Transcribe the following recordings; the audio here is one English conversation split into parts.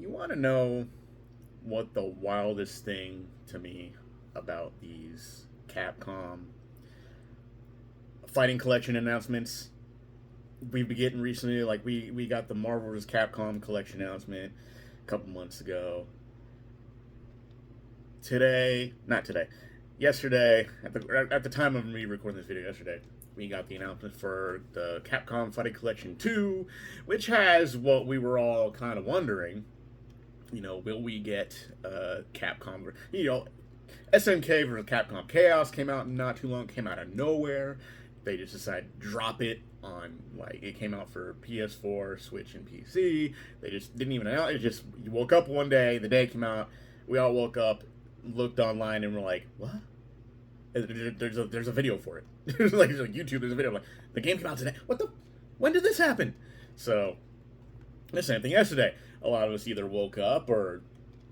You want to know what the wildest thing to me about these Capcom Fighting Collection announcements we've been getting recently? Like we got the Marvel vs. Capcom Collection announcement a couple months ago. Today, not today, yesterday at the time of me recording this video yesterday, we got the announcement for the Capcom Fighting Collection 2, which has what we were all kind of wondering. Will we get Capcom? SNK versus Capcom Chaos came out not too long, came out of nowhere. They just decided to drop it on, like, it came out for PS4, Switch, and PC. They just didn't even announce it. Just, you woke up one day, the day it came out, we all woke up, looked online, and we're like, what? There's a video for it. There's like YouTube, there's a video. Like, the game came out today. What the? When did this happen? So, the same thing yesterday. A lot of us either woke up or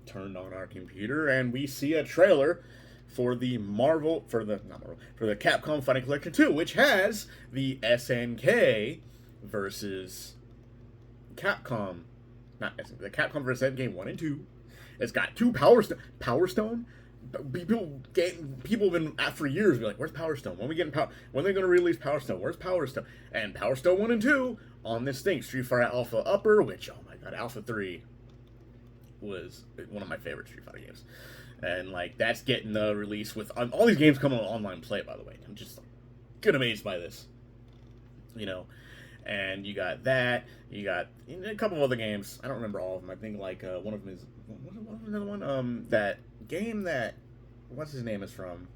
turned on our computer and we see a trailer for the Capcom Fighting Collection 2, which has the SNK versus Capcom, not SNK, the Capcom versus SNK 1 and 2. It's got two Power Stone. People have been for years be like, "Where's Power Stone? When are we getting Power? When are they going to release Power Stone? Where's Power Stone?" And Power Stone 1 and 2 on this thing, Street Fighter Alpha Upper, which, oh my god, Alpha 3 was one of my favorite Street Fighter games, and like that's getting the release with all these games coming on online play. By the way, I'm just good amazed by this, you know. And you got that. You got a couple of other games. I don't remember all of them. I think like one of them is what was another one. That game that what's his name is from.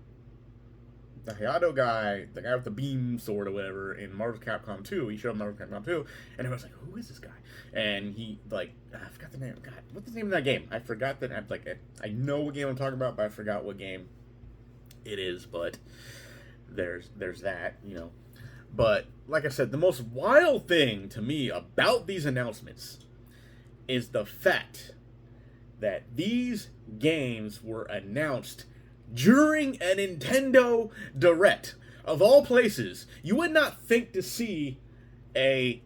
The Hayato guy, the guy with the beam sword or whatever in Marvel Capcom 2. He showed up in Marvel Capcom 2, and everyone's like, "Who is this guy?" And he I forgot the name. God, what's the name of that game? I forgot that. I'm like, I know what game I'm talking about, but I forgot what game it is. But there's that, you know. But like I said, the most wild thing to me about these announcements is the fact that these games were announced during a Nintendo Direct. Of all places, you would not think to see a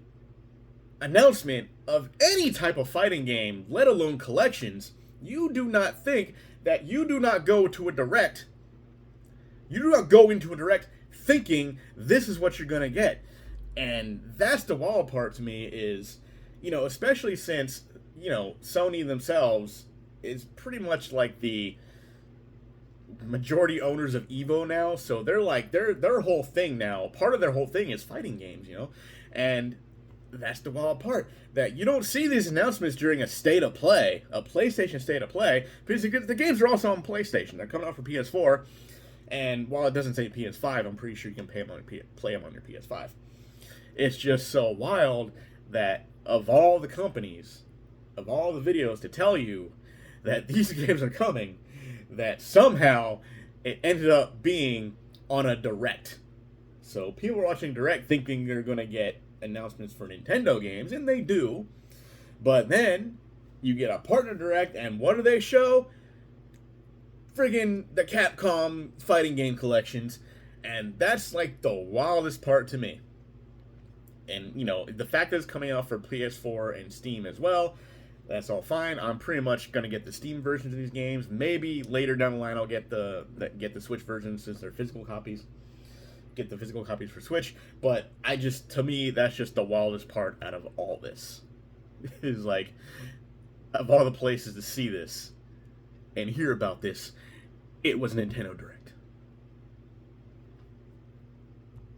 announcement of any type of fighting game, let alone collections. You do not think that you do not go to a Direct. You do not go into a Direct thinking this is what you're going to get. And that's the wild part to me is, especially since, Sony themselves is pretty much like the majority owners of Evo now. So they're like, their whole thing now, part of their whole thing is fighting games, And that's the wild part, that you don't see these announcements during a state of play, a PlayStation state of play, because the games are also on PlayStation. They're coming out for PS4. And while it doesn't say PS5, I'm pretty sure you can play them on your PS5. It's just so wild that of all the companies, of all the videos to tell you that these games are coming, that somehow it ended up being on a Direct. So people are watching Direct thinking they're going to get announcements for Nintendo games, and they do. But then you get a partner Direct, and what do they show? Friggin' the Capcom fighting game collections, and that's like the wildest part to me. And the fact that it's coming out for PS4 and Steam as well, that's all fine. I'm pretty much gonna get the Steam versions of these games. Maybe later down the line I'll get the Switch versions since they're physical copies. Get the physical copies for Switch, but to me that's just the wildest part out of all this. Is like, of all the places to see this and hear about this, it was Nintendo Direct.